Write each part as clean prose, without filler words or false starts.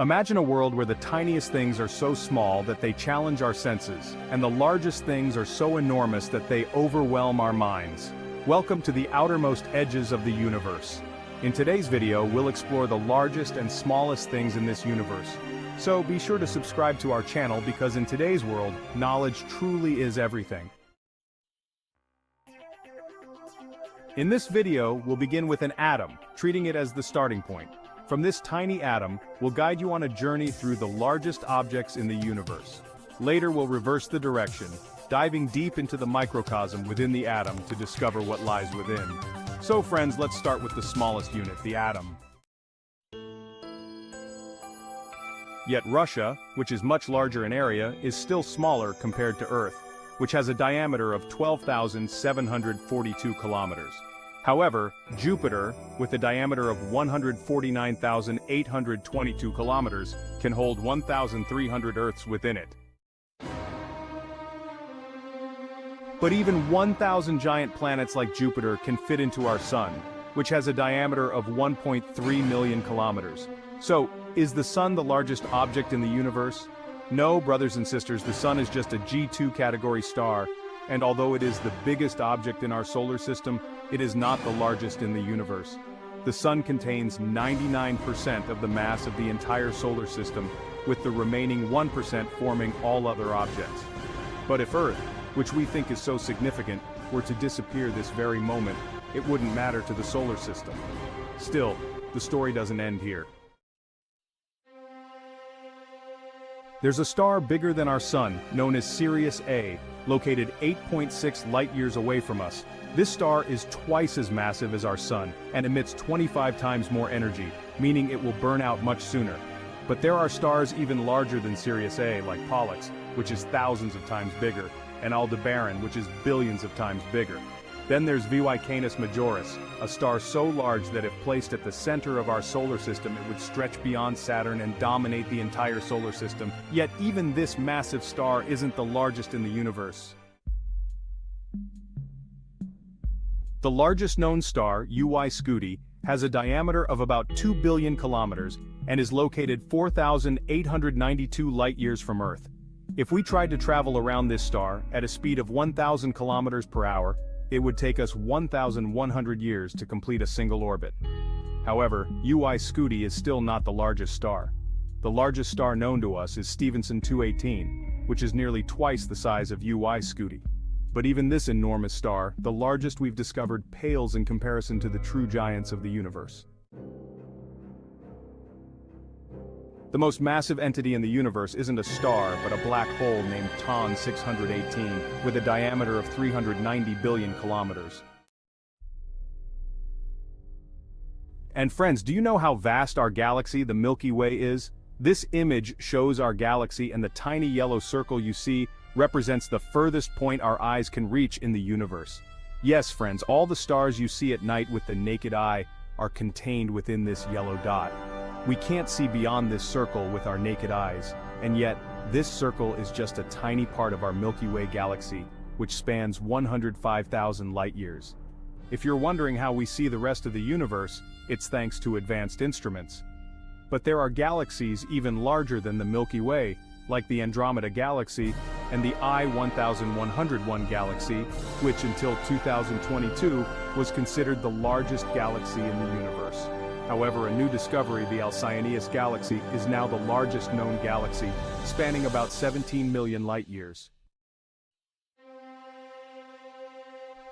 Imagine a world where the tiniest things are so small that they challenge our senses, and the largest things are so enormous that they overwhelm our minds. Welcome to the outermost edges of the universe. In today's video, we'll explore the largest and smallest things in this universe. So be sure to subscribe to our channel because in today's world, knowledge truly is everything. In this video, we'll begin with an atom, treating it as the starting point. From this tiny atom, we'll guide you on a journey through the largest objects in the universe. Later we'll reverse the direction, diving deep into the microcosm within the atom to discover what lies within. So friends, let's start with the smallest unit, the atom. Yet Russia, which is much larger in area, is still smaller compared to Earth, which has a diameter of 12,742 kilometers. However, Jupiter, with a diameter of 149,822 kilometers, can hold 1,300 Earths within it. But even 1,000 giant planets like Jupiter can fit into our Sun, which has a diameter of 1.3 million kilometers. So, is the Sun the largest object in the universe? No, brothers and sisters, the Sun is just a G2 category star, and although it is the biggest object in our solar system, it is not the largest in the universe. The Sun contains 99% of the mass of the entire solar system, with the remaining 1% forming all other objects. But if Earth, which we think is so significant, were to disappear this very moment, it wouldn't matter to the solar system. Still, the story doesn't end here. There's a star bigger than our Sun, known as Sirius A, located 8.6 light-years away from us. This star is twice as massive as our Sun, and emits 25 times more energy, meaning it will burn out much sooner. But there are stars even larger than Sirius A, like Pollux, which is thousands of times bigger, and Aldebaran, which is billions of times bigger. Then there's VY Canis Majoris, a star so large that if placed at the center of our solar system it would stretch beyond Saturn and dominate the entire solar system. Yet even this massive star isn't the largest in the universe. The largest known star, UY Scuti, has a diameter of about 2 billion kilometers and is located 4,892 light-years from Earth. If we tried to travel around this star at a speed of 1,000 kilometers per hour, it would take us 1,100 years to complete a single orbit. However, UY Scuti is still not the largest star. The largest star known to us is Stephenson 218, which is nearly twice the size of UY Scuti. But even this enormous star, the largest we've discovered, pales in comparison to the true giants of the universe. The most massive entity in the universe isn't a star, but a black hole named TON 618, with a diameter of 390 billion kilometers. And friends, do you know how vast our galaxy, the Milky Way, is? This image shows our galaxy, and the tiny yellow circle you see represents the furthest point our eyes can reach in the universe. Yes, friends, all the stars you see at night with the naked eye are contained within this yellow dot. We can't see beyond this circle with our naked eyes, and yet, this circle is just a tiny part of our Milky Way galaxy, which spans 105,000 light-years. If you're wondering how we see the rest of the universe, it's thanks to advanced instruments. But there are galaxies even larger than the Milky Way, like the Andromeda Galaxy and the I-1101 galaxy, which until 2022 was considered the largest galaxy in the universe. However, a new discovery, the Alcyoneus galaxy, is now the largest known galaxy, spanning about 17 million light-years.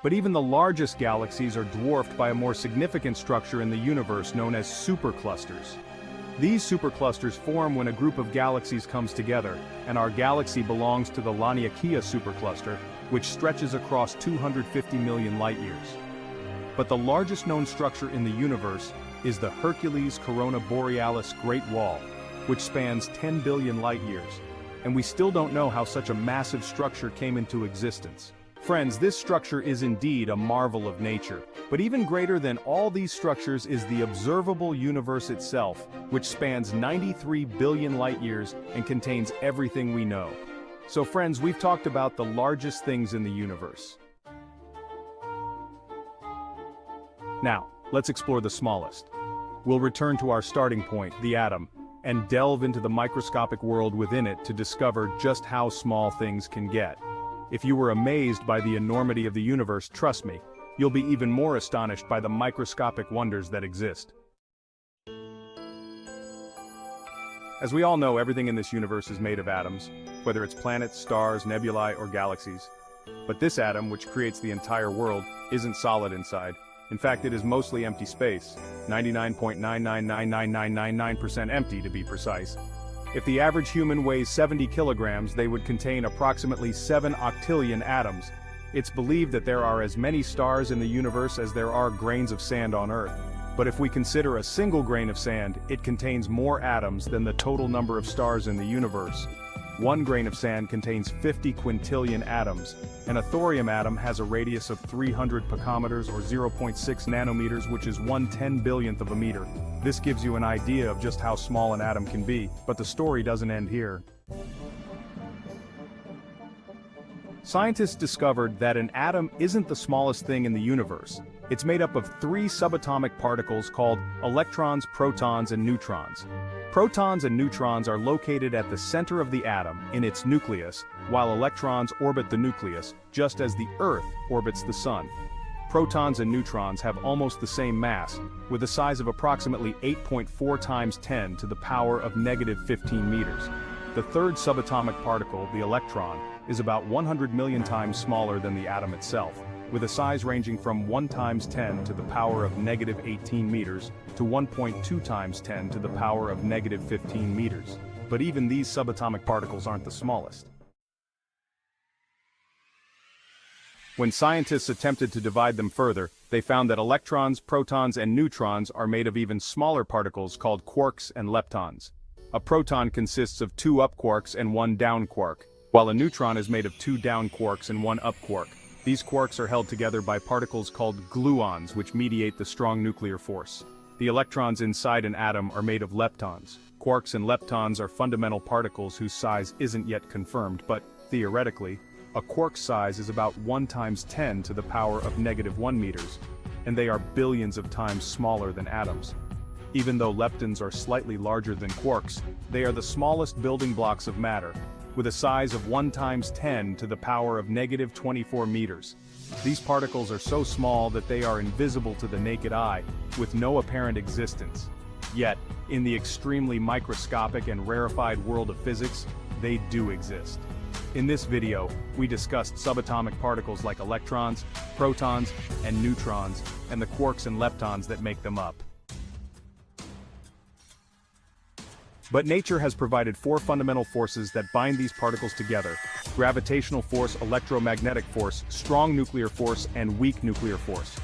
But even the largest galaxies are dwarfed by a more significant structure in the universe known as superclusters. These superclusters form when a group of galaxies comes together, and our galaxy belongs to the Laniakea supercluster, which stretches across 250 million light-years. But the largest known structure in the universe is the Hercules Corona Borealis Great Wall, which spans 10 billion light-years, and we still don't know how such a massive structure came into existence. Friends, this structure is indeed a marvel of nature, but even greater than all these structures is the observable universe itself, which spans 93 billion light-years and contains everything we know. So friends, we've talked about the largest things in the universe. Now, let's explore the smallest. We'll return to our starting point, the atom, and delve into the microscopic world within it to discover just how small things can get. If you were amazed by the enormity of the universe, trust me, you'll be even more astonished by the microscopic wonders that exist. As we all know, everything in this universe is made of atoms, whether it's planets, stars, nebulae, or galaxies. But this atom, which creates the entire world, isn't solid inside. In fact, it is mostly empty space, 99.9999999% empty to be precise. If the average human weighs 70 kilograms, they would contain approximately 7 octillion atoms. It's believed that there are as many stars in the universe as there are grains of sand on Earth. But if we consider a single grain of sand, it contains more atoms than the total number of stars in the universe. One grain of sand contains 50 quintillion atoms, and a thorium atom has a radius of 300 picometers or 0.6 nanometers, which is 1/10 billionth of a meter. This gives you an idea of just how small an atom can be, but the story doesn't end here. Scientists discovered that an atom isn't the smallest thing in the universe. It's made up of 3 subatomic particles called electrons, protons, and neutrons. Protons and neutrons are located at the center of the atom, in its nucleus, while electrons orbit the nucleus, just as the Earth orbits the Sun. Protons and neutrons have almost the same mass, with a size of approximately 8.4 times 10 to the power of -15 meters. The third subatomic particle, the electron, is about 100 million times smaller than the atom itself, with a size ranging from 1 times 10 to the power of -18 meters to 1.2 times 10 to the power of -15 meters. But even these subatomic particles aren't the smallest. When scientists attempted to divide them further, they found that electrons, protons, and neutrons are made of even smaller particles called quarks and leptons. A proton consists of 2 up quarks and 1 down quark, while a neutron is made of 2 down quarks and 1 up quark. These quarks are held together by particles called gluons, which mediate the strong nuclear force. The electrons inside an atom are made of leptons. Quarks and leptons are fundamental particles whose size isn't yet confirmed, but, theoretically, a quark's size is about 1 times 10 to the power of -1 meters, and they are billions of times smaller than atoms. Even though leptons are slightly larger than quarks, they are the smallest building blocks of matter, with a size of 1 times 10 to the power of -24 meters. These particles are so small that they are invisible to the naked eye, with no apparent existence. Yet, in the extremely microscopic and rarefied world of physics, they do exist. In this video, we discussed subatomic particles like electrons, protons, and neutrons, and the quarks and leptons that make them up. But nature has provided 4 fundamental forces that bind these particles together: gravitational force, electromagnetic force, strong nuclear force, and weak nuclear force.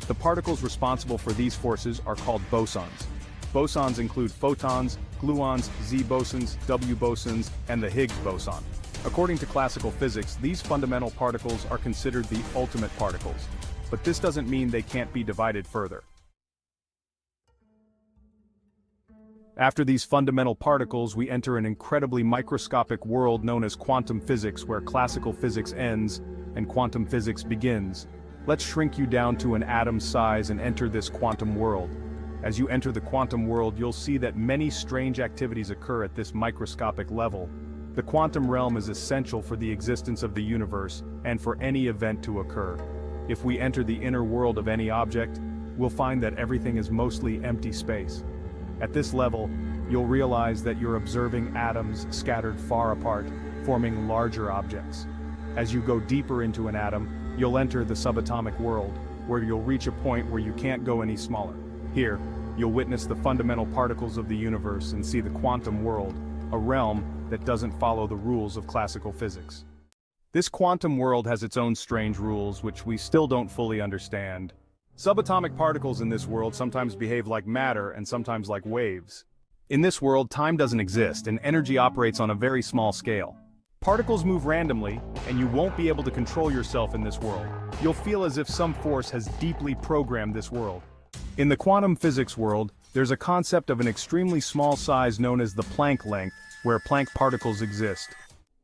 The particles responsible for these forces are called bosons. Bosons include photons, gluons, Z-bosons, W-bosons, and the Higgs boson. According to classical physics, these fundamental particles are considered the ultimate particles. But this doesn't mean they can't be divided further. After these fundamental particles, we enter an incredibly microscopic world known as quantum physics, where classical physics ends and quantum physics begins. Let's shrink you down to an atom's size and enter this quantum world. As you enter the quantum world, you'll see that many strange activities occur at this microscopic level. The quantum realm is essential for the existence of the universe and for any event to occur. If we enter the inner world of any object, we'll find that everything is mostly empty space. At this level, you'll realize that you're observing atoms scattered far apart, forming larger objects. As you go deeper into an atom, you'll enter the subatomic world, where you'll reach a point where you can't go any smaller. Here, you'll witness the fundamental particles of the universe and see the quantum world, a realm that doesn't follow the rules of classical physics. This quantum world has its own strange rules, which we still don't fully understand. Subatomic particles in this world sometimes behave like matter and sometimes like waves. In this world, time doesn't exist and energy operates on a very small scale. Particles move randomly, and you won't be able to control yourself in this world. You'll feel as if some force has deeply programmed this world. In the quantum physics world, there's a concept of an extremely small size known as the Planck length, where Planck particles exist.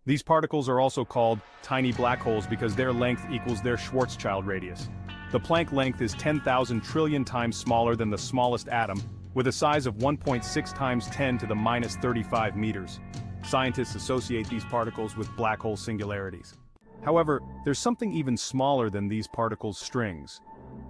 These particles are also called tiny black holes because their length equals their Schwarzschild radius. The Planck length is 10,000 trillion times smaller than the smallest atom, with a size of 1.6 times 10 to the minus 35 meters. Scientists associate these particles with black hole singularities. However, there's something even smaller than these particles' strings.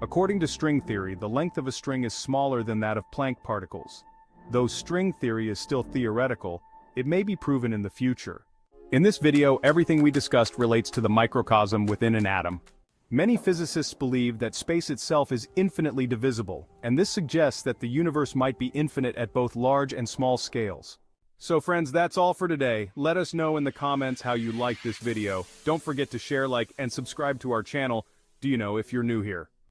According to string theory, the length of a string is smaller than that of Planck particles. Though string theory is still theoretical, it may be proven in the future. In this video, everything we discussed relates to the microcosm within an atom. Many physicists believe that space itself is infinitely divisible, and this suggests that the universe might be infinite at both large and small scales. So friends, that's all for today. Let us know in the comments how you liked this video. Don't forget to share, like, and subscribe to our channel, if you're new here.